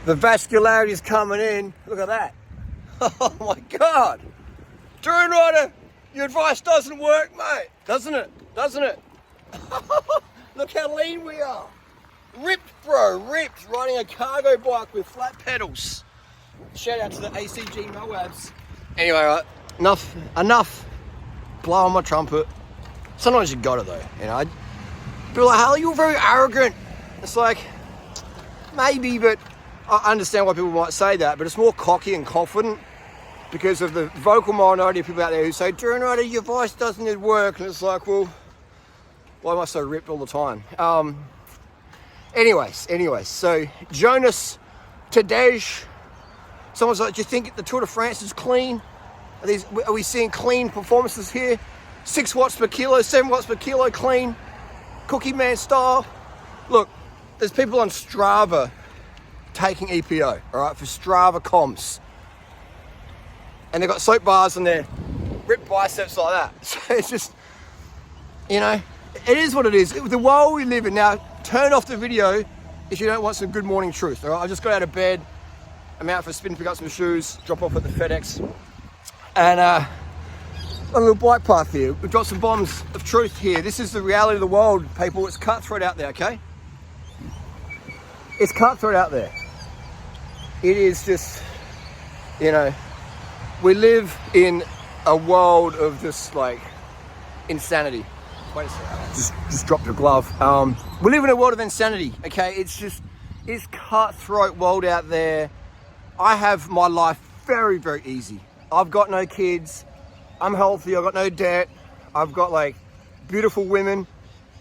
The vascularity's coming in. Look at that. Oh my God. Dream Rider, your advice doesn't work, mate. Doesn't it? Doesn't it? Look how lean we are. Ripped, bro, ripped. Riding a cargo bike with flat pedals. Shout out to the ACG Moabs. Anyway, right, enough blowing my trumpet. Sometimes you got it though, you know. People are like, Harley, you're very arrogant. It's like, maybe, but I understand why people might say that, but it's more cocky and confident because of the vocal minority of people out there who say, Dream Rider, your voice doesn't work. And it's like, well, why am I so ripped all the time? Anyways, so Jonas, Tadej, someone's like, do you think the Tour de France is clean? Are we seeing clean performances here? 6 watts per kilo, 7 watts per kilo clean, Cookie Man style. Look, there's people on Strava taking EPO, all right, for Strava comms. And they've got soap bars on their ripped biceps like that. So it's just, you know, it is what it is. The world we live in. Now, turn off the video if you don't want some good morning truth, all right? I just got out of bed. I'm out for a spin, pick up some shoes, drop off at the FedEx. And on a little bike path here, we've got some bombs of truth here. This is the reality of the world, people. It's cutthroat out there, okay? It's cutthroat out there. It is just, you know, we live in a world of just like insanity. Wait a second, just dropped a glove. We live in a world of insanity, okay? It's cutthroat world out there. I have my life very, very easy. I've got no kids. I'm healthy. I've got no debt. I've got like beautiful women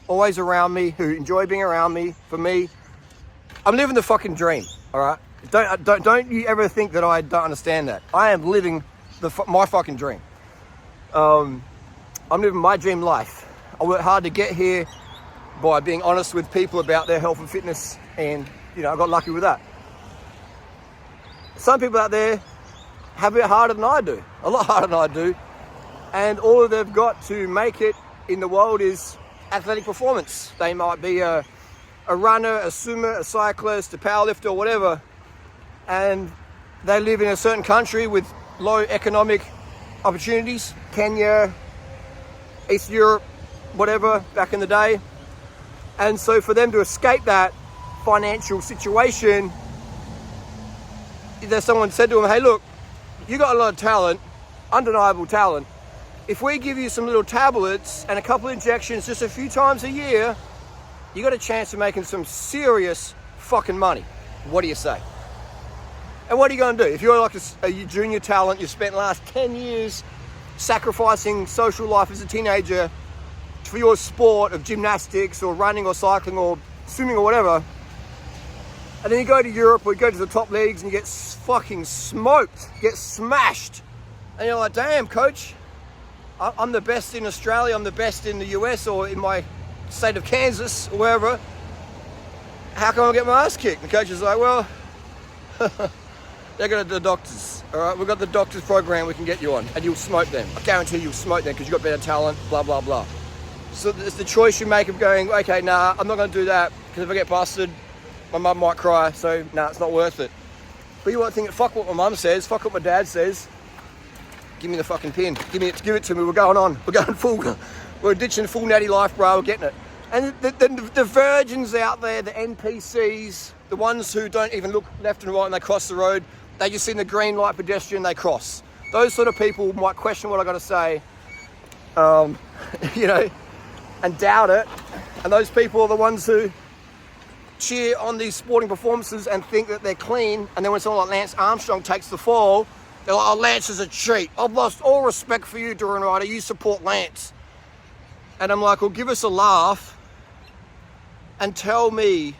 always around me who enjoy being around me. For me, I'm living the fucking dream. All right. Don't you ever think that I don't understand that. I am living my fucking dream. I'm living my dream life. I work hard to get here by being honest with people about their health and fitness, and you know, I got lucky with that. Some people out there have it harder than I do, a lot harder than I do, and all they've got to make it in the world is athletic performance. They might be a runner, a swimmer, a cyclist, a powerlifter, or whatever, and they live in a certain country with low economic opportunities, Kenya, East Europe, whatever, back in the day. And so for them to escape that financial situation, there's someone said to them, hey, look, you got a lot of talent, undeniable talent. If we give you some little tablets and a couple of injections just a few times a year, you got a chance of making some serious fucking money. What do you say? And what are you going to do? If you're like a junior talent, you spent the last 10 years sacrificing social life as a teenager for your sport of gymnastics or running or cycling or swimming or whatever, and then you go to Europe or you go to the top leagues and you get fucking smoked, get smashed, and you're like, damn, coach, I'm the best in Australia, I'm the best in the US or in my state of Kansas or wherever. How can I get my ass kicked? The coach is like, well, they're going to the doctors, all right? We've got the doctors program we can get you on, and you'll smoke them. I guarantee you'll smoke them because you've got better talent, blah, blah, blah. So it's the choice you make of going, okay, nah, I'm not going to do that because if I get busted, my mum might cry, so nah, it's not worth it. But you want to think, fuck what my mum says, fuck what my dad says. Give me the fucking pin. Give it to me. We're going on. We're going full. We're ditching full natty life, bro. We're getting it. And the virgins out there, the NPCs, the ones who don't even look left and right when they cross the road, they just see the green light pedestrian, they cross. Those sort of people might question what I got to say, you know, and doubt it. And those people are the ones who cheer on these sporting performances and think that they're clean. And then when someone like Lance Armstrong takes the fall, they're like, oh, Lance is a cheat. I've lost all respect for you, Dream Rider. You support Lance. And I'm like, well, give us a laugh and tell me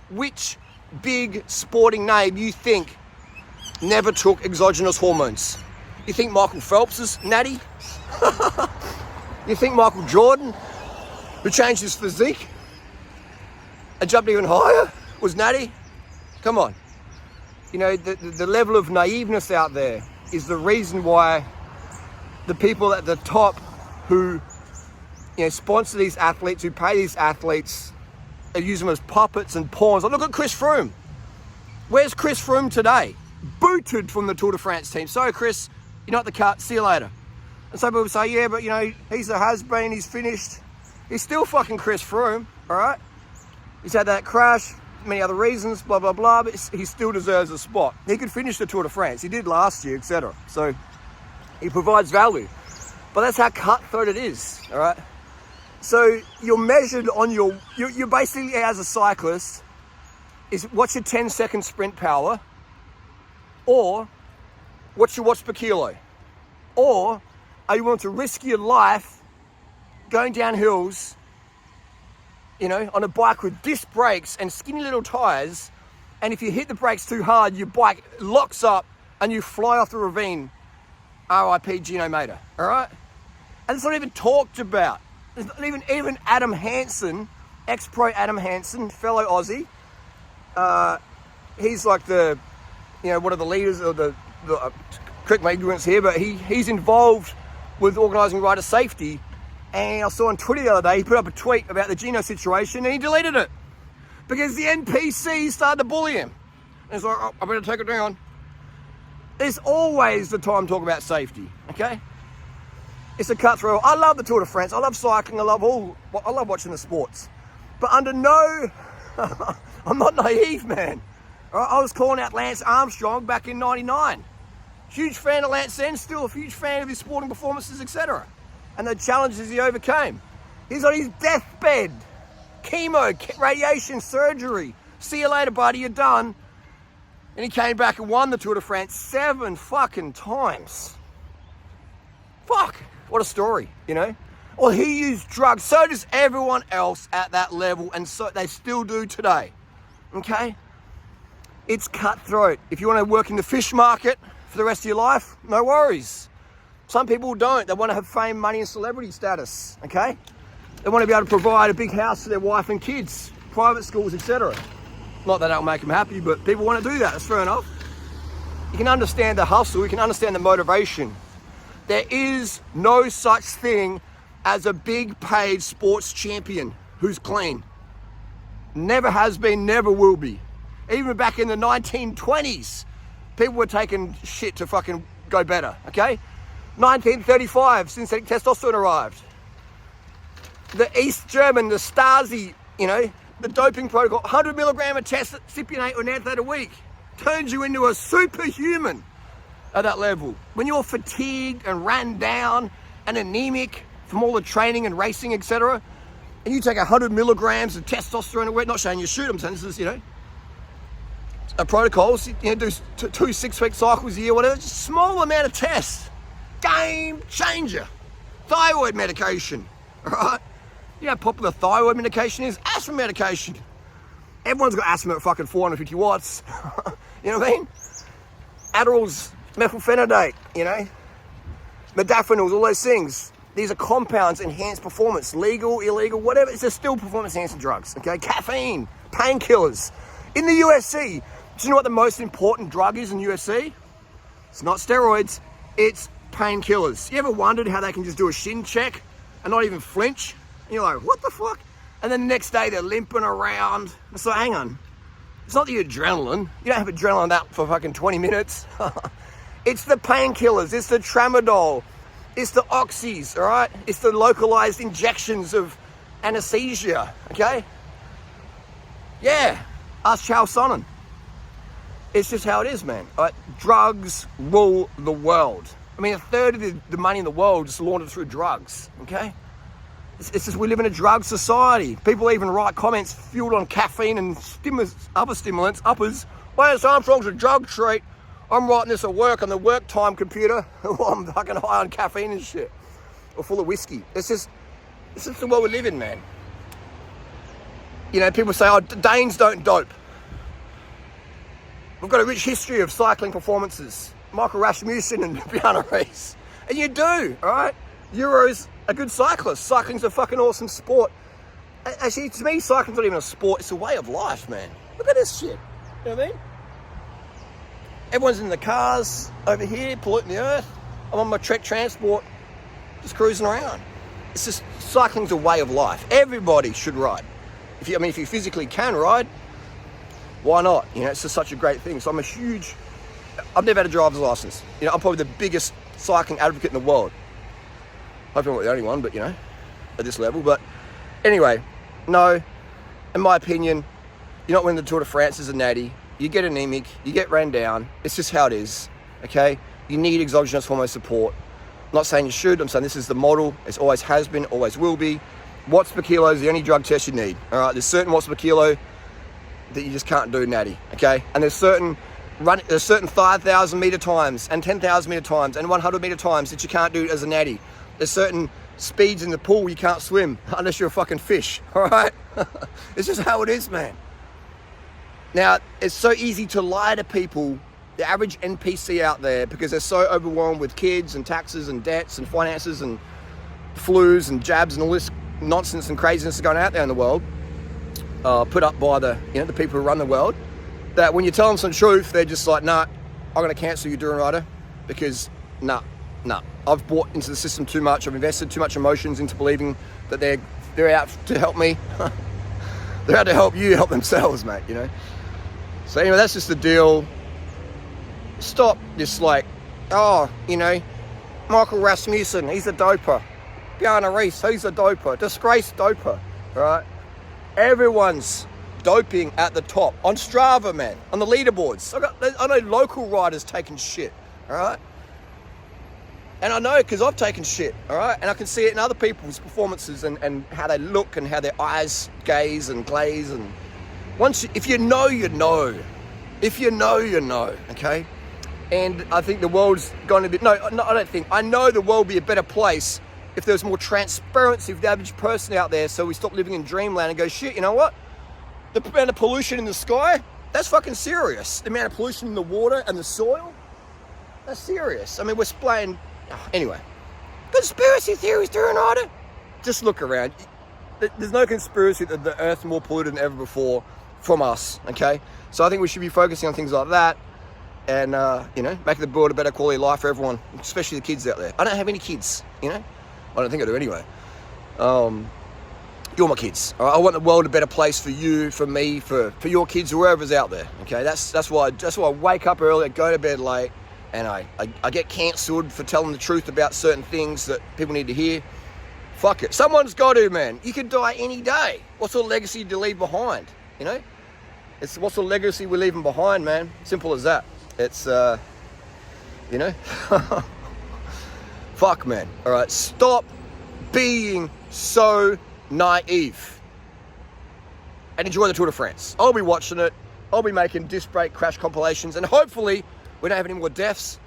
which big sporting name you think never took exogenous hormones. You think Michael Phelps is natty? You think Michael Jordan, who changed his physique and jumped even higher, was natty? Come on. You know, the level of naiveness out there is the reason why the people at the top who, you know, sponsor these athletes, who pay these athletes, and use them as puppets and pawns. Like, look at Chris Froome. Where's Chris Froome today? Booted from the Tour de France team. Sorry, Chris, you're not the cut. See you later. And some people say, yeah, but you know, he's a has-been, he's finished. He's still fucking Chris Froome, all right? He's had that crash, many other reasons, blah, blah, blah, but he still deserves a spot. He could finish the Tour de France. He did last year, etc. So he provides value. But that's how cutthroat it is, all right? So you're measured on you're basically, as a cyclist, is what's your 10-second sprint power, or what's your watts per kilo, or are you willing to risk your life going down hills, you know, on a bike with disc brakes and skinny little tires, and if you hit the brakes too hard, your bike locks up and you fly off the ravine, RIP Gino Mater, all right? And it's not even talked about. It's not even Adam Hansen, ex-pro Adam Hansen, fellow Aussie, he's like the, you know, one of the leaders of the correct my ignorance here, but he's involved with organising rider safety. And I saw on Twitter the other day, he put up a tweet about the Gino situation and he deleted it because the NPC started to bully him. And he's like, oh, I better take it down. There's always the time to talk about safety, okay? It's a cutthroat. I love the Tour de France. I love cycling. I love watching the sports. But under no, I'm not naive, man. I was calling out Lance Armstrong back in '99. Huge fan of Lance then, still a huge fan of his sporting performances, etc. And the challenges he overcame. He's on his deathbed. Chemo, radiation, surgery. See you later, buddy, you're done. And he came back and won the Tour de France 7 fucking times. Fuck, what a story, you know? Well, he used drugs, so does everyone else at that level, and so they still do today, okay? It's cutthroat. If you want to work in the fish market for the rest of your life, no worries. Some people don't. They want to have fame, money, and celebrity status, okay? They want to be able to provide a big house for their wife and kids, private schools, etc. Not that that'll make them happy, but people want to do that. That's fair enough. You can understand the hustle. You can understand the motivation. There is no such thing as a big paid sports champion who's clean. Never has been, never will be. Even back in the 1920s, people were taking shit to fucking go better, okay? 1935, synthetic testosterone arrived. The East German, the Stasi, you know, the doping protocol, 100 milligram of cypionate or nanthalate a week turns you into a superhuman at that level. When you're fatigued and ran down and anemic from all the training and racing, etc., and you take 100 milligrams of testosterone a week, not saying you shoot them, saying this is, you know, protocols, you know, do 2 6-week cycles a year, whatever, just a small amount of tests. Game changer. Thyroid medication, all right? You know how popular thyroid medication is? Asthma medication. Everyone's got asthma at fucking 450 watts. You know what I mean? Adderall's methylphenidate, you know? Modafinils, all those things. These are compounds, enhanced performance, legal, illegal, whatever. It's just still performance-enhancing drugs, okay? Caffeine, painkillers. In the UFC, do you know what the most important drug is in UFC? It's not steroids, it's painkillers. You ever wondered how they can just do a shin check and not even flinch? And you're like, what the fuck? And then the next day they're limping around. It's like, hang on. It's not the adrenaline. You don't have adrenaline that for fucking 20 minutes. It's the painkillers. It's the tramadol. It's the oxys, all right? It's the localized injections of anesthesia, okay? Yeah, ask Charles Sonnen. It's just how it is, man. All right? Drugs rule the world. I mean, a third of the money in the world is laundered through drugs, okay? It's just we live in a drug society. People even write comments fueled on caffeine and other stimulants, uppers. Lance Armstrong's a drug treat. I'm writing this at work on the work time computer while I'm fucking high on caffeine and shit. Or full of whiskey. It's just the world we live in, man. You know, people say, oh, Danes don't dope. We've got a rich history of cycling performances. Michael Rasmussen and Bjarne Riis. And you do, all right? Euro's a good cyclist. Cycling's a fucking awesome sport. Actually, to me, cycling's not even a sport. It's a way of life, man. Look at this shit. You know what I mean? Everyone's in the cars over here, polluting the earth. I'm on my Trek transport, just cruising around. It's just, cycling's a way of life. Everybody should ride. If you physically can ride, Why not? You know, it's just such a great thing. So I've never had a driver's license. You know, I'm probably the biggest cycling advocate in the world. Hopefully I'm not the only one, but you know, at this level. But anyway, no, in my opinion, you're not winning the Tour de France as a natty. You get anemic, you get ran down. It's just how it is, okay? You need exogenous hormone support. I'm not saying you should, I'm saying this is the model. It always has been, always will be. Watts per kilo is the only drug test you need, all right? There's certain watts per kilo that you just can't do natty, okay? And there's certain 5,000 meter times and 10,000 meter times and 100 meter times that you can't do as a natty. There's certain speeds in the pool you can't swim unless you're a fucking fish, all right? It's just how it is, man. Now, it's so easy to lie to people, the average NPC out there, because they're so overwhelmed with kids and taxes and debts and finances and flus and jabs and all this nonsense and craziness going out there in the world, put up by the people who run the world, that when you tell them some truth, they're just like, nah, I'm going to cancel you, Duran Rider, because nah, I've bought into the system too much. I've invested too much emotions into believing that they're out to help me. They're out to help you help themselves, mate, you know. So anyway, that's just the deal. Stop this like, oh, you know, Michael Rasmussen, he's a doper. Bjarne Riis, he's a doper. Disgraced doper, right? Everyone's doping at the top. On Strava, man, on the leaderboards. I know local riders taking shit, all right? And I know because I've taken shit, all right? And I can see it in other people's performances and how they look and how their eyes gaze and glaze. And if you know, you know. If you know, you know, okay? And I think the world's going to be, no, I don't think. I know the world would be a better place if there was more transparency for the average person out there, so we stop living in dreamland and go, shit, you know what? The amount of pollution in the sky, that's fucking serious. The amount of pollution in the water and the soil, that's serious. I mean, we're splaying. Anyway, conspiracy theories, Duran Rider. Just look around. There's no conspiracy that the Earth's more polluted than ever before from us, okay? So I think we should be focusing on things like that and, you know, making the world a better quality of life for everyone, especially the kids out there. I don't have any kids, you know? I don't think I do anyway. You're my kids, all right? I want the world a better place for you, for me, for your kids, whoever's out there, okay? That's why I wake up early, I go to bed late, and I get cancelled for telling the truth about certain things that people need to hear. Fuck it. Someone's got to, man. You could die any day. What sort of legacy do you leave behind, you know? It's what sort of legacy we're leaving behind, man. Simple as that. It's, you know? Fuck, man. All right, stop being so naive and enjoy the Tour de France. I'll be watching it. I'll be making disc brake crash compilations, and hopefully we don't have any more deaths.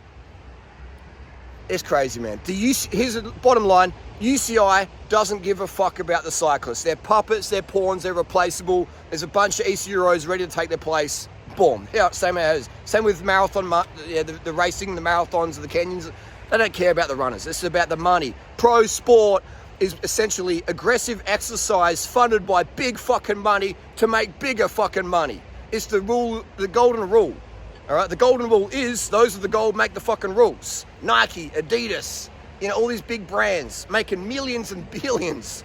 It's crazy, man. Here's the bottom line. UCI doesn't give a fuck about the cyclists. They're puppets, they're pawns, they're replaceable. There's a bunch of East Euros ready to take their place. Boom. Yeah, same with marathon, the racing, the marathons, the Kenyans. They don't care about the runners. It's about the money. Pro sport is essentially aggressive exercise funded by big fucking money to make bigger fucking money. It's the rule, the golden rule. All right, the golden rule is those with the gold make the fucking rules. Nike, Adidas, you know, all these big brands making millions and billions,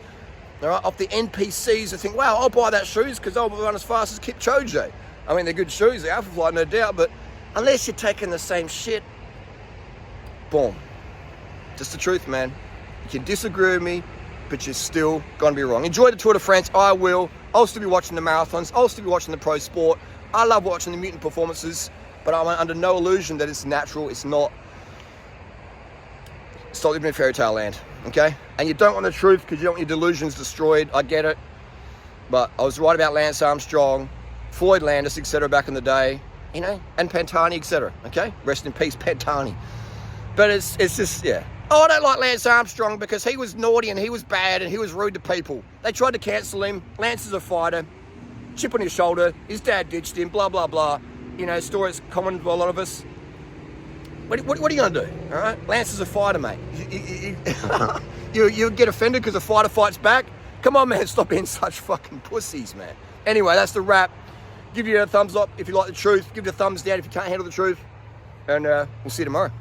all right, off the NPCs who think, wow, I'll buy that shoes because I'll run as fast as Kipchoge. I mean, they're good shoes, they're Alphafly, no doubt, but unless you're taking the same shit, boom. Just the truth, man. You can disagree with me, but you're still going to be wrong. Enjoy the Tour de France. I will. I'll still be watching the marathons. I'll still be watching the pro sport. I love watching the mutant performances, but I'm under no illusion that it's natural. It's not. Stop living in fairy tale land, okay? And you don't want the truth because you don't want your delusions destroyed. I get it. But I was right about Lance Armstrong, Floyd Landis, etc. back in the day, you know, and Pantani, etc. Okay? Rest in peace, Pantani. But it's just, yeah. Oh, I don't like Lance Armstrong because he was naughty and he was bad and he was rude to people. They tried to cancel him. Lance is a fighter. Chip on his shoulder. His dad ditched him, blah, blah, blah. You know, stories common to a lot of us. What are you going to do, all right? Lance is a fighter, mate. You get offended because a fighter fights back? Come on, man, stop being such fucking pussies, man. Anyway, that's the wrap. Give you a thumbs up if you like the truth. Give it a thumbs down if you can't handle the truth. And we'll see you tomorrow.